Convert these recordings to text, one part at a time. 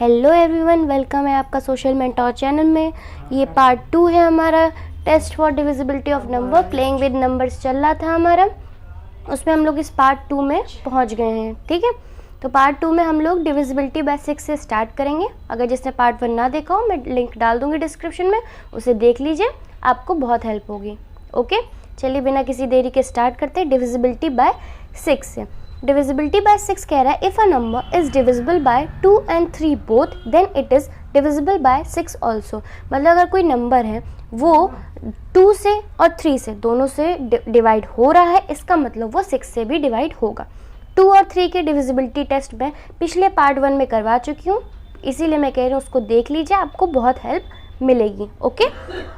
Hello everyone, welcome है आपका social mentor channel में। ये पार्ट 2 है हमारा test for divisibility of number. Playing with numbers चल रहा था हमारा, उसमें हम लोग इस पार्ट 2 में पहुंच गए हैं। ठीक है, तो पार्ट 2 में हम लोग डिविजिबिलिटी बाय 6 से स्टार्ट करेंगे। अगर जिसने पार्ट 1 ना देखा हो, मैं लिंक डाल दूंगी डिस्क्रिप्शन में, उसे देख लीजिए, आपको बहुत हेल्प होगी। ओके, चलिए बिना किसी देरी के स्टार्ट करते हैं डिविजिबिलिटी बाय 6 से। डिविजिबिलिटी बाय 6 कह रहा है if a number is divisible by 2 and 3 both then it is divisible by 6 also. मतलब अगर कोई नंबर है वो 2 से और 3 से दोनों से डिवाइड हो रहा है, इसका मतलब वो 6 से भी डिवाइड होगा। 2 और 3 के डिविजिबिलिटी टेस्ट मैं पिछले पार्ट 1 में करवा चुकी हूँ, इसीलिए मैं कह रही हूँ उसको देख लीजिए, आपको बहुत हेल्प मिलेगी। ओके,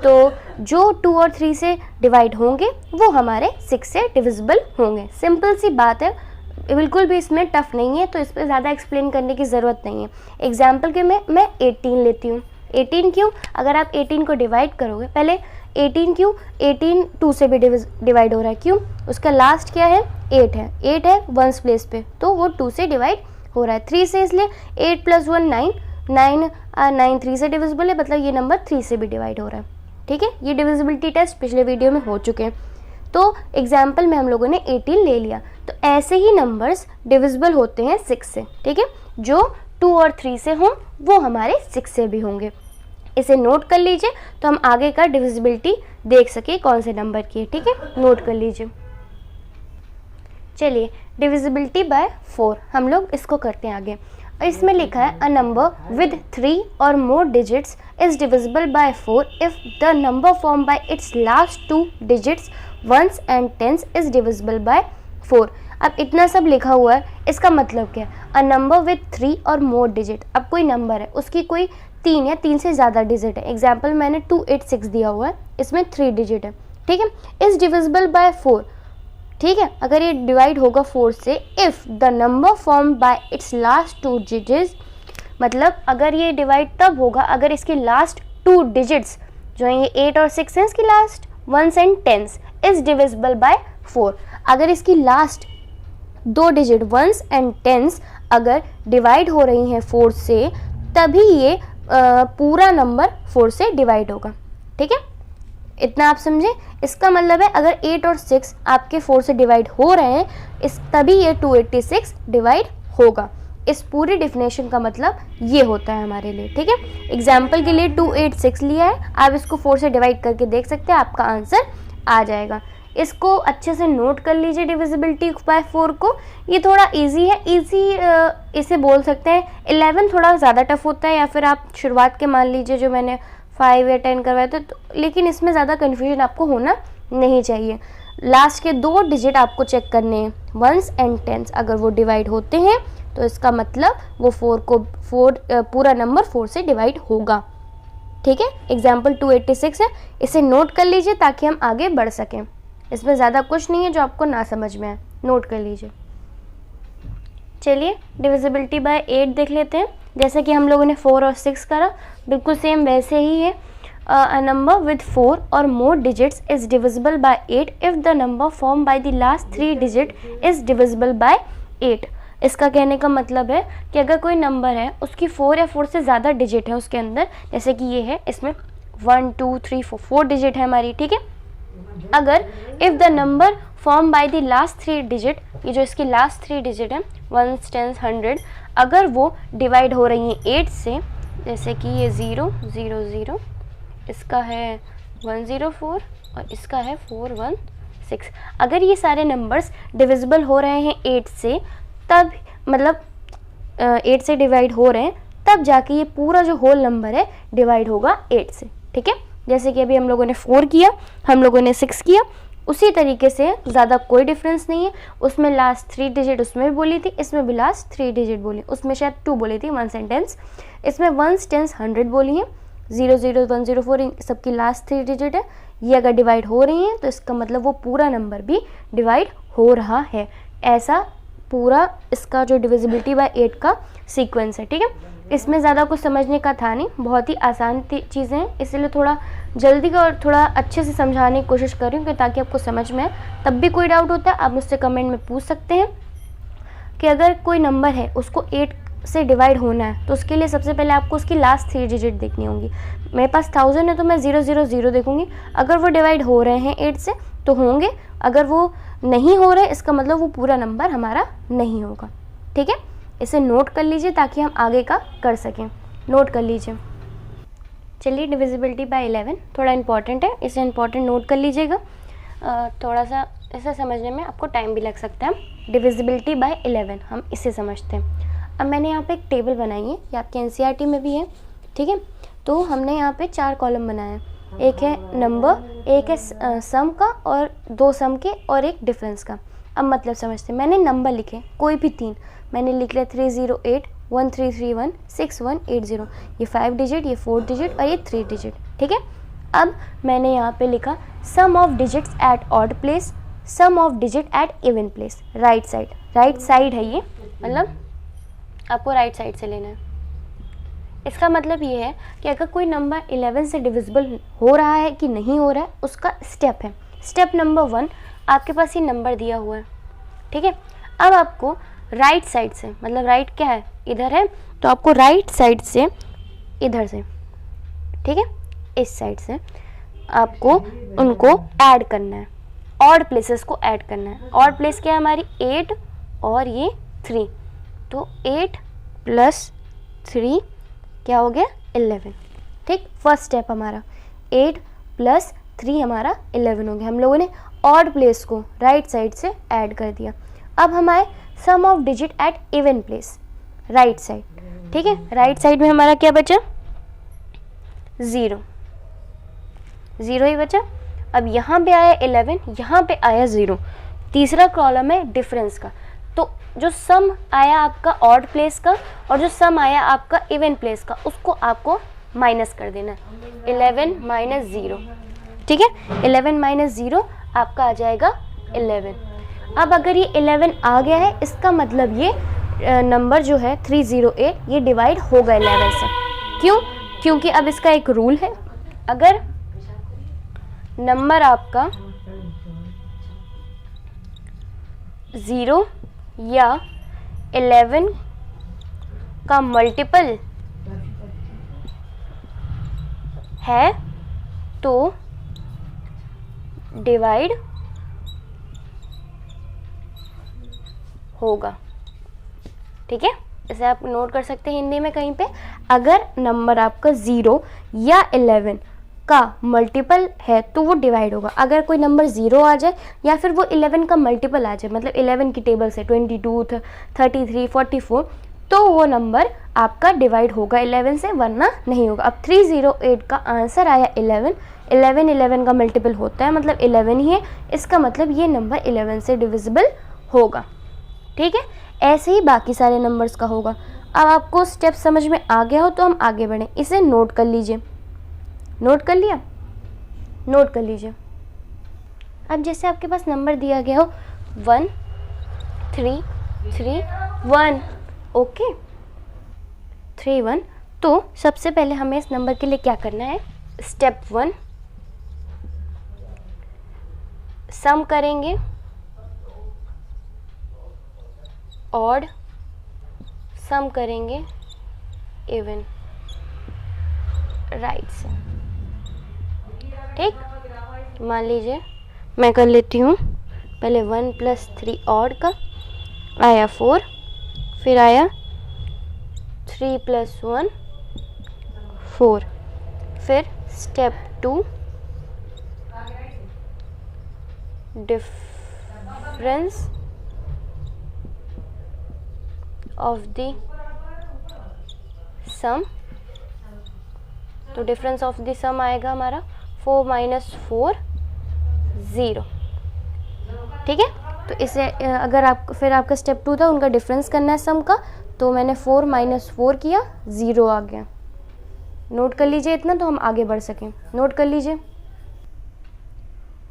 तो जो 2 और 3 से डिवाइड होंगे वो हमारे 6 से डिविजिबल होंगे। सिंपल सी बात है, बिल्कुल भी इसमें टफ नहीं है, तो इस पर ज़्यादा एक्सप्लेन करने की ज़रूरत नहीं है। एग्जाम्पल के मैं 18 लेती हूँ। 18 क्यों? अगर आप 18 को डिवाइड करोगे, पहले 18 क्यों? 18 2 से भी डिवाइड हो रहा है, क्यों? उसका लास्ट क्या है? 8 है। 8 है वंस प्लेस पे, तो वो 2 से डिवाइड हो रहा है। 3 से इसलिए 8 + 1 9, 9 3 से डिविजिबल है, मतलब ये नंबर 3 से भी डिवाइड हो रहा है। ठीक है, ये डिविजिबिलिटी टेस्ट पिछले वीडियो में हो चुके हैं। तो एग्जाम्पल में हम लोगों ने 18 ले लिया, तो ऐसे ही नंबर्स डिविजिबल होते हैं 6 से। ठीक है, जो 2 और 3 से हों वो हमारे 6 से भी होंगे। इसे नोट कर लीजिए तो हम आगे का डिविजिबिलिटी देख सके कौन से नंबर की है। ठीक है, नोट कर लीजिए। चलिए डिविजिबिलिटी बाय 4 हम लोग इसको करते हैं आगे। इसमें लिखा है अ नंबर विद 3 और more digits is divisible by 4 if the number form by its last 2 digits ones and tens is divisible by 4। अब इतना सब लिखा हुआ है, इसका मतलब क्या है? अ नंबर विद 3 और मोर डिजिट। अब कोई नंबर है, उसकी कोई 3 या 3 से ज़्यादा डिजिट है। एग्जाम्पल मैंने 286 दिया हुआ है, इसमें 3 डिजिट है। ठीक है, इज डिविजिबल बाय 4। ठीक है, अगर ये डिवाइड होगा 4 से, if the number form by its last 2 digits, मतलब अगर ये डिवाइड तब होगा अगर इसकी लास्ट 2 डिजिट्स जो है, ये 8 और 6 है, इसकी last ones and tens is divisible by 4। अगर इसकी last 2 digit ones and tens अगर डिवाइड हो रही हैं 4 से, तभी ये पूरा नंबर 4 से डिवाइड होगा। ठीक है, इतना आप समझे। इसका मतलब है अगर 8 और 6 आपके 4 से डिवाइड हो रहे हैं, तभी ये 286 डिवाइड होगा। इस पूरी डिफिनेशन का मतलब ये होता है हमारे लिए। ठीक है, एग्जाम्पल के लिए 286 लिया है, आप इसको 4 से डिवाइड करके देख सकते हैं, आपका आंसर आ जाएगा। इसको अच्छे से नोट कर लीजिए डिविजिबिलिटी बाय 4 को। ये थोड़ा इजी है, इसे बोल सकते हैं। 11 थोड़ा ज़्यादा टफ होता है, या फिर आप शुरुआत के मान लीजिए जो मैंने 5 या 10 करवाए थे, तो लेकिन इसमें ज़्यादा कन्फ्यूजन आपको होना नहीं चाहिए। लास्ट के 2 डिजिट आपको चेक करने हैं, वंस एंड टेंस। अगर वो डिवाइड होते हैं तो इसका मतलब वो 4 पूरा नंबर 4 से डिवाइड होगा। ठीक है, एग्जाम्पल 286 है, इसे नोट कर लीजिए ताकि हम आगे बढ़ सकें। इसमें ज़्यादा कुछ नहीं है जो आपको ना समझ में आए, नोट कर लीजिए। चलिए डिविजिबिलिटी बाय 8 देख लेते हैं। जैसे कि हम लोगों ने 4 और 6 करा, बिल्कुल सेम वैसे ही है। अ नंबर विद 4 और more digits is divisible bye 8 if the number form by the last 3 digit is divisible bye 8। इसका कहने का मतलब है कि अगर कोई नंबर है, उसकी 4 या 4 से ज़्यादा डिजिट है उसके अंदर, जैसे कि ये है, इसमें 1 2 3 4 डिजिट है हमारी। ठीक है, अगर if the number form by the last 3 digit, ये जो इसकी लास्ट 3 डिजिट है 1 10 100, अगर वो डिवाइड हो रही हैं 8 से, जैसे कि ये 0 0 0, इसका है 104 और इसका है 416, अगर ये सारे नंबर्स डिविजिबल हो रहे हैं 8 से, तब मतलब 8 से डिवाइड हो रहे हैं, तब जाके ये पूरा जो होल नंबर है डिवाइड होगा 8 से। ठीक है, जैसे कि अभी हम लोगों ने 4 किया, हम लोगों ने 6 किया, उसी तरीके से ज़्यादा कोई डिफरेंस नहीं है। उसमें लास्ट 3 डिजिट उसमें भी बोली थी, इसमें भी लास्ट 3 डिजिट बोली, उसमें शायद 2 बोली थी वंस एंड टेंस, इसमें वंस टेंस 100 बोली है। 0 0 104 सबकी लास्ट 3 डिजिट है। ये अगर डिवाइड हो रही हैं तो इसका मतलब वो पूरा नंबर भी डिवाइड हो रहा है। ऐसा पूरा इसका जो डिविजिबिलिटी बाय 8 का सीक्वेंस है। ठीक है, इसमें ज़्यादा कुछ समझने का था नहीं, बहुत ही आसान चीज़ें हैं, इसलिए थोड़ा जल्दी का और थोड़ा अच्छे से समझाने की कोशिश कर रही हूँ ताकि आपको समझ में आए। तब भी कोई डाउट होता है आप मुझसे कमेंट में पूछ सकते हैं कि अगर कोई नंबर है उसको 8 से डिवाइड होना है तो उसके लिए सबसे पहले आपको उसकी लास्ट 3 डिजिट देखनी होंगी। मेरे पास 1000 है तो मैं 000 देखूंगी, अगर वो डिवाइड हो रहे हैं 8 से तो होंगे, अगर वो नहीं हो रहे इसका मतलब वो पूरा नंबर हमारा नहीं होगा। ठीक है, इसे नोट कर लीजिए ताकि हम आगे का कर सकें। नोट कर लीजिए। चलिए, डिविजिबिलिटी बाय 11 थोड़ा इंपॉर्टेंट है, इसे इंपॉर्टेंट नोट कर लीजिएगा। थोड़ा सा इसे समझने में आपको टाइम भी लग सकता है। डिविजिबिलिटी बाय 11 हम इसे समझते हैं। अब मैंने यहाँ पे एक टेबल बनाई है, ये आपके एनसीईआरटी में भी है। ठीक है, तो हमने यहाँ पे 4 कॉलम बनाए हैं, एक है नंबर, एक है सम का और 2 सम के और एक डिफरेंस का। अब मतलब समझते हैं। मैंने नंबर लिखे कोई भी 3, मैंने लिख लिया 308 1331 6180, ये 5 डिजिट, ये 4 डिजिट और ये 3 डिजिट। ठीक है, अब मैंने यहाँ पे लिखा sum of digits at odd place, sum of digit at even place. Right side है ये, मतलब आपको राइट साइड से लेना है। इसका मतलब ये है कि अगर कोई नंबर 11 से डिविजिबल हो रहा है कि नहीं हो रहा है उसका स्टेप है। स्टेप नंबर 1, आपके पास ये नंबर दिया हुआ है। ठीक है, अब आपको राइट साइड से, मतलब राइट क्या है, इधर है, तो आपको राइट साइड से इधर से, ठीक है, इस साइड से आपको उनको ऐड करना है, ऑड प्लेसेस को ऐड करना है। ऑड प्लेस क्या है हमारी 8 और ये 3, तो 8 + 3 क्या हो गया 11। ठीक, फर्स्ट स्टेप हमारा 8 + 3 हमारा 11 हो गया। हम लोगों ने ऑड प्लेस को राइट साइड से ऐड कर दिया। अब हमारे sum of digit at even place, right side. ठीक है, राइट साइड में हमारा क्या बचा 0 ही बचा। अब यहाँ पे आया 11, यहाँ पे आया 0, तीसरा कॉलम है डिफरेंस का। तो जो सम आया आपका ऑड प्लेस का और जो सम आया आपका इवन प्लेस का, उसको आपको माइनस कर देना है। 11 - 0, ठीक है, 11 - 0 आपका आ जाएगा 11। अब अगर ये 11 आ गया है इसका मतलब ये नंबर जो है 308 ये डिवाइड होगा 11 से। क्यों? क्योंकि अब इसका एक रूल है, अगर नंबर आपका 0 या 11 का मल्टीपल है तो डिवाइड होगा। ठीक है, इसे आप नोट कर सकते हैं हिंदी में कहीं पे, अगर नंबर आपका 0 या 11 का मल्टीपल है तो वो डिवाइड होगा। अगर कोई नंबर 0 आ जाए या फिर वो 11 का मल्टीपल आ जाए, मतलब 11 की टेबल से 22, 33, 44, तो वो नंबर आपका डिवाइड होगा 11 से, वरना नहीं होगा। अब 308 का आंसर आया 11, 11 का मल्टीपल होता है, मतलब 11 ही है, इसका मतलब ये नंबर 11 से डिविजिबल होगा। ठीक है, ऐसे ही बाकी सारे नंबर्स का होगा। अब आपको स्टेप समझ में आ गया हो तो हम आगे बढ़ें। इसे नोट कर लीजिए। नोट कर लिया? नोट कर लीजिए। अब जैसे आपके पास नंबर दिया गया हो 1 3 3 1, ओके 3 1, तो सबसे पहले हमें इस नंबर के लिए क्या करना है, स्टेप 1 सम करेंगे ऑड, सम करेंगे इवन, राइट से। ठीक, मान लीजिए मैं कर लेती हूँ पहले 1 + 3 ऑड का आया 4, फिर आया 3 + 1 4, फिर स्टेप 2 डिफरेंस ऑफ द सम, तो डिफरेंस ऑफ द सम आएगा हमारा 4 - 4 0। ठीक है, तो इसे अगर आप फिर आपका स्टेप 2 था उनका डिफरेंस करना है सम का, तो मैंने 4 - 4 किया, 0 आ गया। नोट कर लीजिए इतना तो हम आगे बढ़ सकें। नोट कर लीजिए।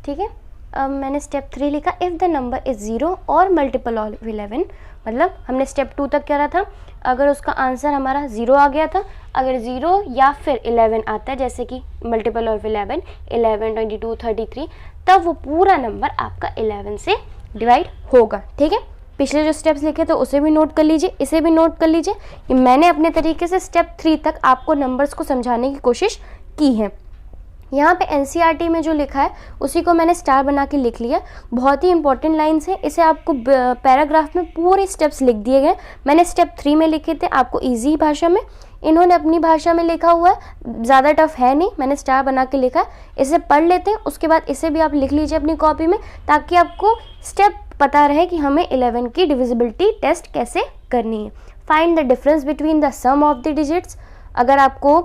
ठीक है, अब मैंने स्टेप 3 लिखा, इफ़ द नंबर इज़ 0 और मल्टीपल ऑफ 11, मतलब हमने स्टेप 2 तक क्या रहा था, अगर उसका आंसर हमारा 0 आ गया था, अगर 0 या फिर 11 आता है, जैसे कि मल्टीपल ऑफ 11 22 33, तब वो पूरा नंबर आपका 11 से डिवाइड होगा। ठीक है, पिछले जो स्टेप्स लिखे थे उसे भी नोट कर लीजिए, इसे भी नोट कर लीजिए कि मैंने अपने तरीके से स्टेप 3 तक आपको नंबर्स को समझाने की कोशिश की है। यहाँ पे एनसीईआरटी में जो लिखा है उसी को मैंने स्टार बना के लिख लिया। बहुत ही इंपॉर्टेंट लाइन्स है, इसे आपको पैराग्राफ में पूरे स्टेप्स लिख दिए गए। मैंने स्टेप 3 में लिखे थे आपको ईजी भाषा में, इन्होंने अपनी भाषा में लिखा हुआ है, ज़्यादा टफ है नहीं, मैंने स्टार बना के लिखा है। इसे पढ़ लेते हैं, उसके बाद इसे भी आप लिख लीजिए अपनी कॉपी में, ताकि आपको स्टेप पता रहे कि हमें 11 की डिविजिबिलिटी टेस्ट कैसे करनी है। Find the difference between the sum of the digits. अगर आपको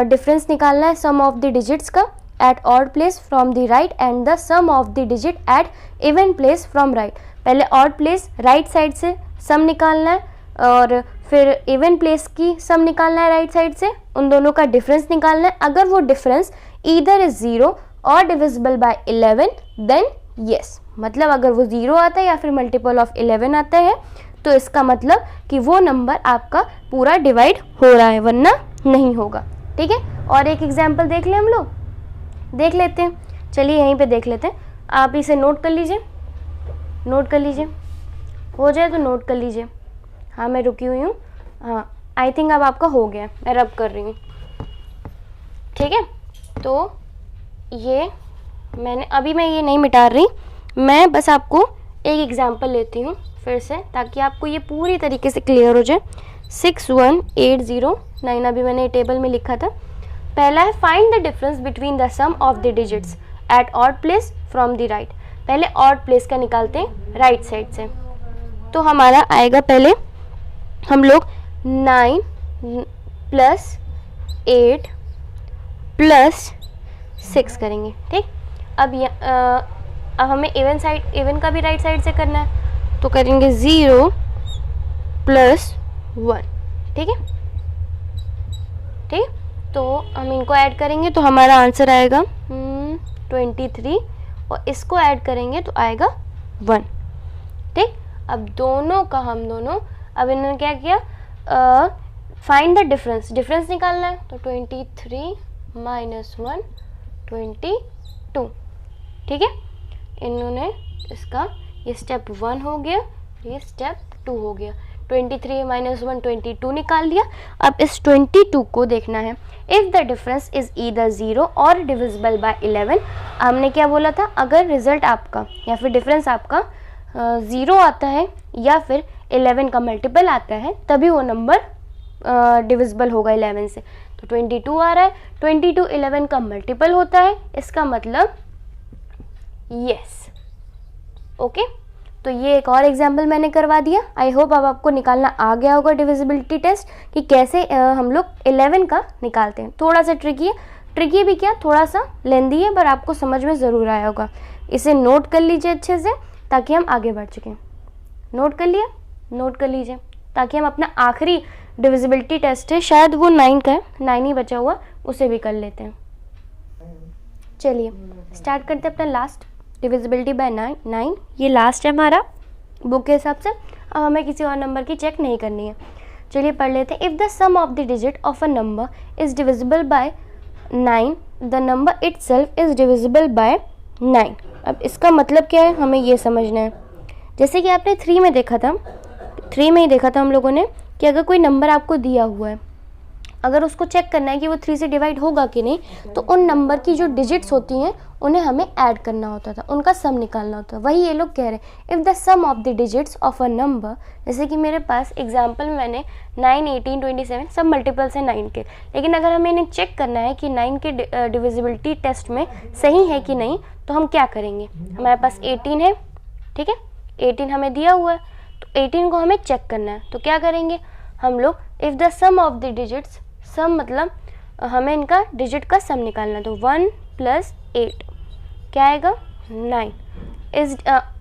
डिफरेंस निकालना है सम ऑफ द डिजिट्स का at odd place from the right and the sum of the digit at even place from right. पहले odd place right side से sum निकालना है और फिर इवन प्लेस की सम निकालना है राइट साइड से, उन दोनों का डिफरेंस निकालना है। अगर वो डिफरेंस ईदर इज 0 और डिविजिबल बाय 11 देन यस, मतलब अगर वो 0 आता है या फिर मल्टीपल ऑफ 11 आता है तो इसका मतलब कि वो नंबर आपका पूरा डिवाइड हो रहा है, वरना नहीं होगा। ठीक है, और एक एग्जाम्पल देख लें, हम लोग देख लेते हैं। चलिए यहीं पे देख लेते हैं, आप इसे नोट कर लीजिए, नोट कर लीजिए, हो जाए तो नोट कर लीजिए। हाँ मैं रुकी हुई हूँ, हाँ आई थिंक अब आपका हो गया, मैं रब कर रही हूँ। ठीक है, तो ये मैं ये नहीं मिटा रही, मैं बस आपको एक एग्जांपल लेती हूँ फिर से, ताकि आपको ये पूरी तरीके से क्लियर हो जाए। 61809 अभी मैंने टेबल में लिखा था। पहला है find the difference between the sum of the digits at odd place from the right. पहले ऑड प्लेस का निकालते हैं राइट साइड से, तो हमारा आएगा, पहले हम लोग 9 + 8 + 6 करेंगे। ठीक, अब हमें इवन का भी राइट साइड से करना है, तो करेंगे 0 + 1। ठीक है, ठीक, तो हम इनको ऐड करेंगे तो हमारा आंसर आएगा 23 और इसको ऐड करेंगे तो आएगा 1। ठीक, अब दोनों का हम दोनों, अब इन्होंने क्या किया, फाइंड द डिफरेंस निकालना है, तो 23 - 1 22। ठीक है, इन्होंने इसका ये स्टेप 1 हो गया, ये स्टेप 2 हो गया। 23 - 1 22 निकाल लिया। अब इस 22 को देखना है, if the difference is either 0 और डिविजिबल बाय 11। हमने क्या बोला था, अगर रिजल्ट आपका या फिर डिफरेंस आपका 0 आता है या फिर 11 का मल्टीपल आता है, तभी वो नंबर डिविजिबल होगा 11 से। तो 22 आ रहा है, 22 11 का मल्टीपल होता है, इसका मतलब यस। ओके, तो ये एक और एग्जाम्पल मैंने करवा दिया। आई होप अब आपको निकालना आ गया होगा डिविजिबिलिटी टेस्ट कि कैसे हम लोग 11 का निकालते हैं। थोड़ा सा ट्रिकी भी क्या, थोड़ा सा लेंदी है, पर आपको समझ में ज़रूर आया होगा। इसे नोट कर लीजिए अच्छे से ताकि हम आगे बढ़ सकें। नोट कर लिया, नोट कर लीजिए ताकि हम अपना आखिरी डिविजिबिलिटी टेस्ट है, शायद वो 9 का है, 9 ही बचा हुआ, उसे भी कर लेते हैं। चलिए स्टार्ट करते हैं अपना लास्ट डिविजिबिलिटी बाय 9। ये लास्ट है हमारा बुक के हिसाब से। अब हमें किसी और नंबर की चेक नहीं करनी है। चलिए पढ़ लेते हैं। If the sum of the digit of a number is divisible by 9 the number itself is divisible by 9। अब इसका मतलब क्या है, हमें ये समझना है। जैसे कि आपने 3 में देखा था, 3 में ही देखा था हम लोगों ने कि अगर कोई नंबर आपको दिया हुआ है, अगर उसको चेक करना है कि वो 3 से डिवाइड होगा कि नहीं, तो उन नंबर की जो डिजिट्स होती हैं उन्हें हमें ऐड करना होता था, उनका सम निकालना होता था। वही ये लोग कह रहे हैं, if the sum of the digits of a number, जैसे कि मेरे पास एग्जांपल में मैंने 9 18 27 सब मल्टीपल्स हैं 9 के, लेकिन अगर हमें इन्हें चेक करना है कि 9 के डिविजिबिलिटी टेस्ट में सही है कि नहीं, तो हम क्या करेंगे, हमारे पास 18 है, ठीक है, 18 हमें दिया हुआ है, तो 18 को हमें चेक करना है। तो क्या करेंगे हम लोग, if the sum of the digits, sum मतलब हमें इनका डिजिट का सम निकालना है, तो 1 + 8 क्या आएगा 9 is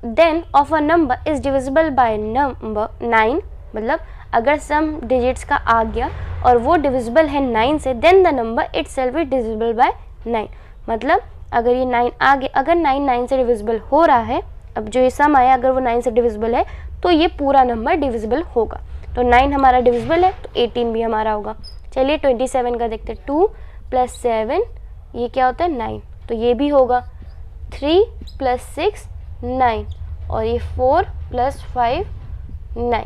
then of a number is divisible by number 9, मतलब अगर सम डिजिट्स का आ गया और वो डिविजिबल है 9 से, then the number itself is divisible by 9। मतलब अगर ये 9 आ गया, अगर 9 से डिविजिबल हो रहा है, अब जो ये सम आया अगर वो 9 से डिविजिबल है तो ये पूरा नंबर डिविजिबल होगा। तो 9 हमारा डिविजिबल है तो 18 भी हमारा होगा। चलिए 27 का देखते हैं, 2 + 7 ये क्या होता है 9, तो ये भी होगा। 3 + 6 9, और ये 4 + 5 9।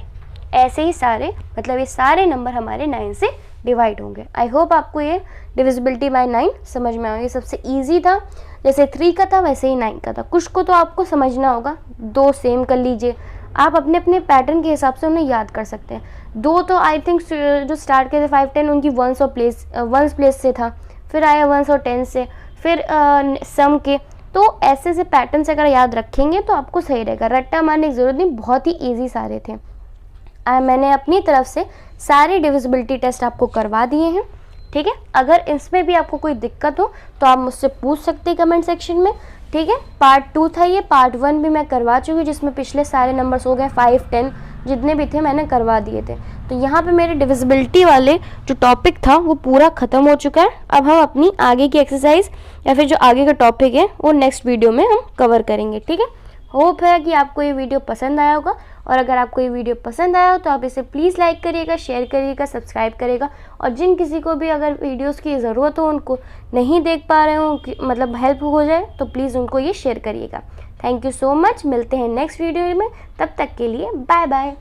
ऐसे ही सारे, मतलब ये सारे नंबर हमारे 9 से डिवाइड होंगे। आई होप आपको ये डिविजिबिलिटी बाय 9 समझ में आया। ये सबसे ईजी था, जैसे 3 का था वैसे ही 9 का था। कुछ को तो आपको समझना होगा, 2 सेम कर लीजिए, आप अपने अपने पैटर्न के हिसाब से उन्हें याद कर सकते हैं। 2 तो आई थिंक जो स्टार्ट किए थे 5 10 उनकी वंस प्लेस से था, फिर आया 1 और 10 से, फिर सम के। तो ऐसे से पैटर्न से अगर याद रखेंगे तो आपको सही रहेगा, रट्टा मारने की ज़रूरत नहीं, बहुत ही ईजी सारे थे। मैंने अपनी तरफ से सारे डिविजिबिलिटी टेस्ट आपको करवा दिए हैं, ठीक है। अगर इसमें भी आपको कोई दिक्कत हो तो आप मुझसे पूछ सकते हैं कमेंट सेक्शन में, ठीक है। पार्ट 2 था ये, पार्ट 1 भी मैं करवा चुकी हूँ, जिसमें पिछले सारे नंबर्स हो गए 5 10 जितने भी थे मैंने करवा दिए थे। तो यहाँ पे मेरे डिविजिबिलिटी वाले जो टॉपिक था वो पूरा ख़त्म हो चुका है। अब हम अपनी आगे की एक्सरसाइज या फिर जो आगे का टॉपिक है वो नेक्स्ट वीडियो में हम कवर करेंगे, ठीक है। होप है कि आपको ये वीडियो पसंद आया होगा, और अगर आपको ये वीडियो पसंद आया हो तो आप इसे प्लीज़ लाइक करिएगा, शेयर करिएगा, सब्सक्राइब करिएगा। और जिन किसी को भी अगर वीडियोस की ज़रूरत हो, उनको नहीं देख पा रहे हो, मतलब हेल्प हो जाए, तो प्लीज़ उनको ये शेयर करिएगा। थैंक यू सो मच, मिलते हैं नेक्स्ट वीडियो में, तब तक के लिए बाय बाय।